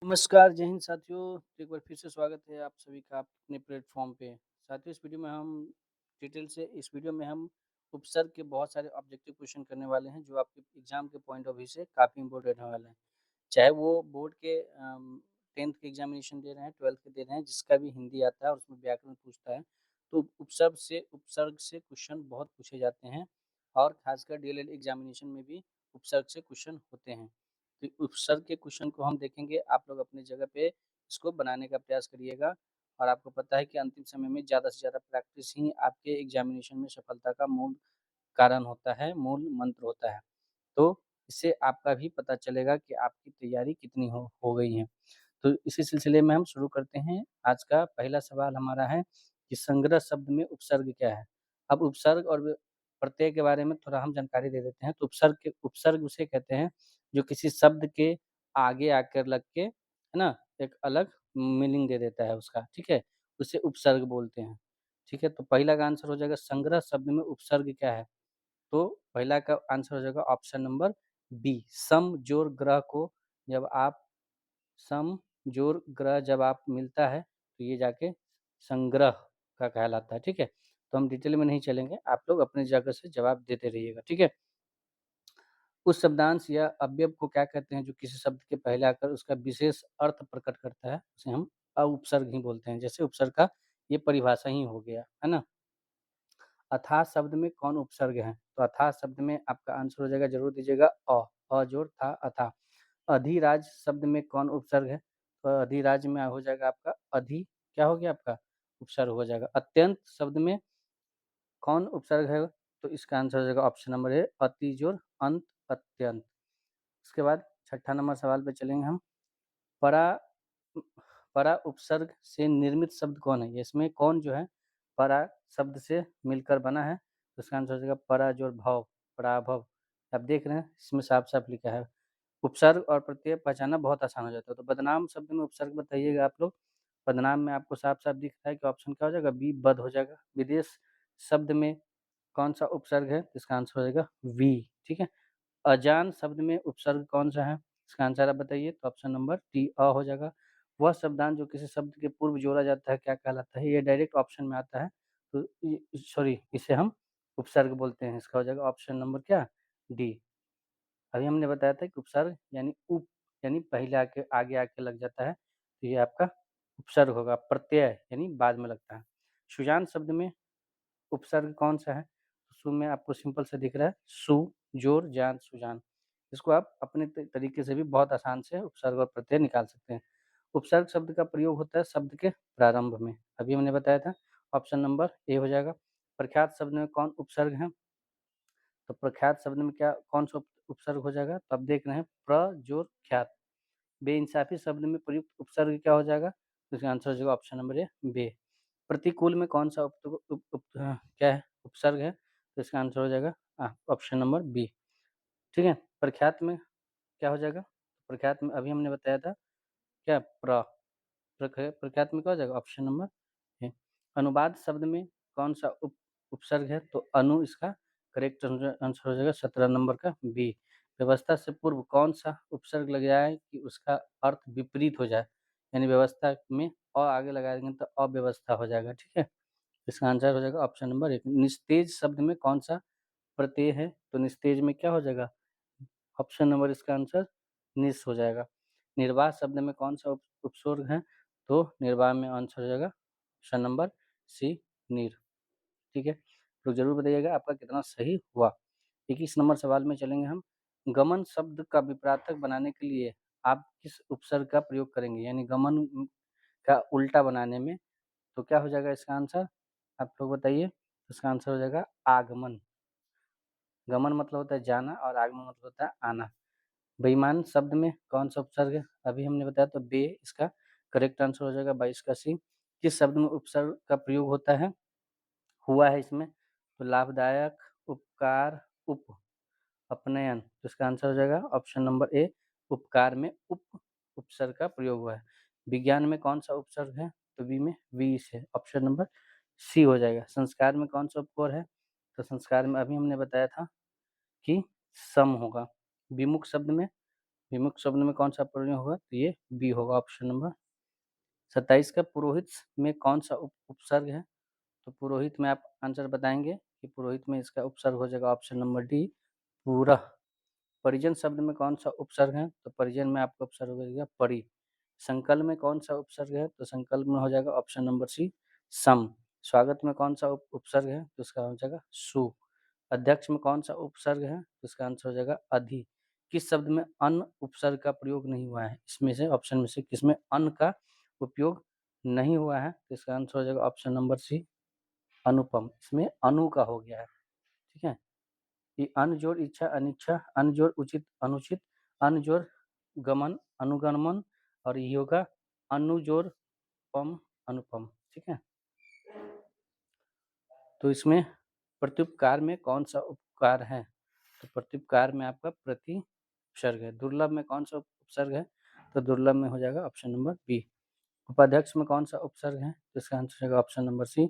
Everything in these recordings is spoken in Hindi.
नमस्कार, जय हिंद साथियों। एक बार फिर से स्वागत है आप सभी का अपने प्लेटफ़ॉर्म पे। साथियों इस वीडियो में हम उपसर्ग के बहुत सारे ऑब्जेक्टिव क्वेश्चन करने वाले हैं, जो आपके एग्ज़ाम के पॉइंट ऑफ व्यू से काफ़ी इम्पोर्टेंट रहने वाले हैं। चाहे वो बोर्ड के 10th के एग्ज़ामिनेशन दे रहे हैं, 12th के दे रहे हैं, जिसका भी हिंदी आता है और उसमें व्याकरण पूछता है, तो उपसर्ग से क्वेश्चन बहुत पूछे जाते हैं और ख़ासकर डीएलएड एग्ज़ामिनेशन में भी उपसर्ग से क्वेश्चन होते हैं। तो उपसर्ग के क्वेश्चन को हम देखेंगे, आप लोग अपनी जगह पे इसको बनाने का प्रयास करिएगा और आपको पता है कि अंतिम समय में ज़्यादा से ज़्यादा प्रैक्टिस ही आपके एग्ज़ामिनेशन में सफलता का मूल कारण होता है, मूल मंत्र होता है। तो इससे आपका भी पता चलेगा कि आपकी तैयारी कितनी हो गई है। तो इसी सिलसिले में हम शुरू करते हैं। आज का पहला सवाल हमारा है कि संग्रह शब्द में उपसर्ग क्या है? अब उपसर्ग और प्रत्यय के बारे में थोड़ा हम जानकारी दे देते हैं। तो उपसर्ग उसे कहते हैं जो किसी शब्द के आगे आकर लग के, है ना? एक अलग मीनिंग दे देता है उसका, ठीक है? उसे उपसर्ग बोलते हैं, ठीक है? तो पहला का आंसर हो जाएगा संग्रह शब्द में उपसर्ग क्या है? तो पहला का आंसर हो जाएगा ऑप्शन नंबर बी, सम, जोड़, ग्रह को जब आप सम, जोड़, ग्रह जब आप मिलता है, तो ये जाके संग्रह का कहलाता है, ठीक है? तो हम डिटेल में नहीं चलेंगे, आप लोग अपनी जगह से जवाब देते रहिएगा, ठीक है? उस शब्दांश या अव्यय को क्या कहते हैं जो किसी शब्द के पहले आकर उसका विशेष अर्थ प्रकट करता है, उसे हम उपसर्ग ही बोलते हैं। जैसे उपसर्ग का ये परिभाषा ही हो गया, है ना? अथाह शब्द में कौन उपसर्ग है? तो अथाह शब्द में आपका आंसर हो जाएगा, ज़रूर दीजिएगा जोड़ था अथाह। अधिराज शब्द में कौन उपसर्ग है? तो अधिराज में हो जाएगा आपका क्या हो गया आपका? उपसर्ग हो जाएगा। अत्यंत शब्द में कौन उपसर्ग है? तो इसका आंसर हो जाएगा ऑप्शन नंबर ए, अति जोड़ अंत अत्यंत। उसके बाद छठा नंबर सवाल पे चलेंगे हम। परा परा उपसर्ग से निर्मित शब्द कौन है? इसमें कौन जो है परा शब्द से मिलकर बना है? तो इसका आंसर हो जाएगा परा जोड़ भव, पराभव। आप देख रहे हैं इसमें साफ-साफ लिखा है। उपसर्ग और प्रत्यय पहचानना बहुत आसान हो जाता है। तो बदनाम शब्द में उपसर्ग बताइएगा आप लोग। बदनाम में आपको साफ-साफ दिख रहा है कि ऑप्शन क्या हो जाएगा? बी, बद हो जाएगा। विदेश शब्द में कौन-सा उपसर्ग है? इसका आंसर हो जाएगा वी, ठीक है? अजान शब्द में उपसर्ग कौन-सा है? इसका आंसर आप बताइए। तो ऑप्शन नंबर डी, हो जाएगा। वह शब्दांश जो किसी शब्द के पूर्व जोड़ा जाता है, क्या कहलाता है? ये डायरेक्ट ऑप्शन में आता है। तो इसे हम उपसर्ग बोलते हैं। इसका हो जाएगा ऑप्शन नंबर क्या? डी। अभी हमने बताया था कि उपसर्ग यानी यानी पहले आगे आके लग जाता है, तो ये आपका उपसर्ग होगा। प्रत्यय यानी बाद में लगता है। सुजान शब्द में उपसर्ग कौन-सा है? सु में आपको सिंपल सा दिख रहा है, सु, जोड़, जान, सुजान। इसको आप अपने तरीके से भी बहुत आसान से उपसर्ग और प्रत्यय निकाल सकते हैं। उपसर्ग शब्द का प्रयोग होता है शब्द के प्रारंभ में। अभी हमने बताया था, ऑप्शन नंबर ए हो जाएगा। प्रख्यात शब्द में कौन उपसर्ग है? तो प्रख्यात शब्द में क्या कौन-सा उपसर्ग हो जाएगा? तो आप देख रहे हैं जोड़ ख्यात। बेइंसाफ़ी शब्द में प्रयुक्त उपसर्ग क्या हो जाएगा? तो इसका आंसर हो जाएगा ऑप्शन नंबर ए, बे। प्रतिकूल में कौन-सा क्या है उपसर्ग है? तो इसका आंसर हो जाएगा ऑप्शन नंबर बी, ठीक है? प्रख्यात में क्या हो जाएगा? प्रख्यात में अभी हमने बताया था क्या प्रख्यात में क्या हो जाएगा? Option number A. अनुवाद शब्द में कौन-सा उपसर्ग है? तो अनु इसका करेक्ट आंसर हो जाएगा 17 नंबर का बी। व्यवस्था से पूर्व कौन-सा उपसर्ग लग जाए कि उसका अर्थ विपरीत हो जाए? यानी व्यवस्था में आगे लगा देंगे तो अव्यवस्था हो जाएगा, ठीक है? इसका आंसर हो जाएगा ऑप्शन नंबर 1। निस्तेज शब्द में कौन-सा प्रत्यय है? तो निस्तेज में क्या हो जाएगा? ऑप्शन नंबर इसका आंसर निस हो जाएगा। निर्वाह शब्द में कौन-सा उपसर्ग है? तो निर्वाह में आंसर हो जाएगा ऑप्शन नंबर सी, नीर, ठीक है? तो ज़रूर बताइएगा आपका कितना सही हुआ। 21 नंबर सवाल में चलेंगे हम। गमन शब्द का विपरीतक बनाने के लिए आप किस उपसर्ग का प्रयोग करेंगे? यानी गमन का उल्टा बनाने में, तो क्या हो जाएगा इसका आंसर? आप लोग बताइए। इसका आंसर हो जाएगा आगमन। गमन मतलब होता है जाना और आगमन मतलब होता है आना। बेईमान शब्द में कौन-सा उपसर्ग है? अभी हमने बताया तो बे इसका करेक्ट आंसर हो जाएगा 22 का सी। किस शब्द में उपसर्ग का प्रयोग होता है? हुआ है इसमें, तो लाभदायक, उपकार, अपनयन। तो इसका आंसर हो जाएगा ऑप्शन नंबर ए, उपकार में उपसर्ग का प्रयोग हुआ है। विज्ञान में कौन-सा उपसर्ग है? तो बी में विष है। ऑप्शन नंबर सी हो जाएगा। संस्कार में कौन-सा उपकोर है? तो संस्कार में अभी हमने बताया था कि सम होगा। विमुख शब्द में विमुक्त शब्द में कौन सा प्रयोग होगा? तो ये बी होगा ऑप्शन नंबर 27 का पुरोहित में कौन सा उपसर्ग है? तो पुरोहित में आप आंसर बताएंगे कि पुरोहित में इसका उपसर्ग हो जाएगा ऑप्शन नंबर डी पूरा। परिजन शब्द में कौन सा उपसर्ग है? तो परिजन में आपका उपसर्ग हो जाएगा परि। संकल्प में कौन सा उपसर्ग है? तो संकल्प में हो जाएगा ऑप्शन नंबर सी सम। स्वागत में कौन सा उपसर्ग है? तो इसका हो जाएगा सु। अध्यक्ष में कौन सा उपसर्ग है? तो इसका आंसर हो जाएगा अधि। किस शब्द में अन उपसर्ग का प्रयोग नहीं हुआ है? इसमें से ऑप्शन में से किसमें अन का उपयोग नहीं हुआ है? तो इसका आंसर हो जाएगा ऑप्शन नंबर सी अनुपम। इसमें अनु का हो गया है। ठीक है, ये अन जोड़ इच्छा अनिच्छा, अन जोड़ उचित अनुचित, अन जोड़ गमन अनुगमन और ये होगा अनु जोड़ पम अनुपम। ठीक है, तो इसमें प्रत्युपकार में कौन सा उपकार है? तो प्रत्युपकार में आपका प्रति उपसर्ग है। दुर्लभ में कौन सा उपसर्ग है? तो दुर्लभ में हो जाएगा ऑप्शन नंबर बी। उपाध्यक्ष में कौन सा उपसर्ग है? तो इसका आंसर हो जाएगा ऑप्शन नंबर सी।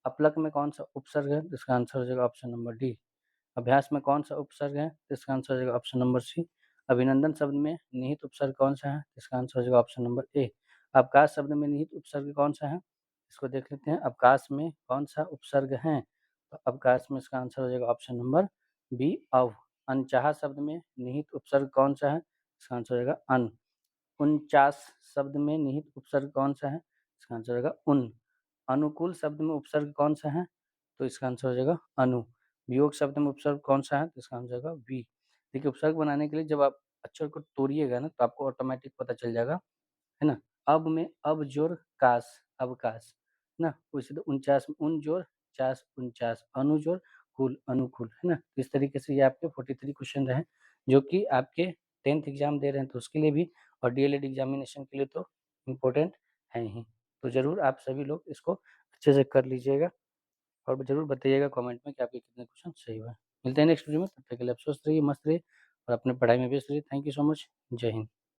अपलक में कौन सा उपसर्ग है? तो इसका आंसर हो जाएगा ऑप्शन नंबर डी। अभ्यास में कौन सा उपसर्ग है? तो इसका आंसर हो जाएगा ऑप्शन नंबर सी। अभिनंदन शब्द में निहित उपसर्ग कौन सा है? तो इसका आंसर हो जाएगा ऑप्शन नंबर ए। अवकाश शब्द में निहित उपसर्ग कौन सा है? इसको देख लेते हैं, अवकाश में कौन सा उपसर्ग है? तो अवकाश में इसका आंसर हो जाएगा ऑप्शन नंबर बी अव। अनचाहा शब्द में निहित उपसर्ग कौन सा है? इसका आंसर हो जाएगा अन। 49 शब्द में निहित उपसर्ग कौन सा है? इसका आंसर हो जाएगा उन। अनुकूल शब्द में उपसर्ग कौन सा है? तो इसका आंसर हो जाएगा अनु। वियोग शब्द में उपसर्ग कौन सा है? तो इसका आंसर होगा वी। देखिए, उपसर्ग बनाने के लिए जब आप अक्षर को तोड़िएगा ना तो आपको ऑटोमेटिक पता चल जाएगा, है ना? अब में अब जोड़ काश अवकाश, है ना? वैसे तो 49 में उन जोड़ 50 49 अनु जोड़ कुल अनुकूल, है ना? तो इस तरीके से ये आपके 43 क्वेश्चन रहे जो कि आपके 10th एग्जाम दे रहे हैं तो उसके लिए भी और डीएलएड एग्जामिनेशन के लिए तो इम्पोर्टेंट है ही। तो ज़रूर आप सभी लोग इसको अच्छे से कर लीजिएगा और ज़रूर बताइएगा कमेंट में कि आपके कितने क्वेश्चन सही हुए। मिलते हैं नेक्स्ट वीडियो में, तब तक के लिए आप स्वस्थ रहिए, मस्त रहिए और अपनी पढ़ाई में व्यस्त रहिए। Thank you so much. जय हिंद।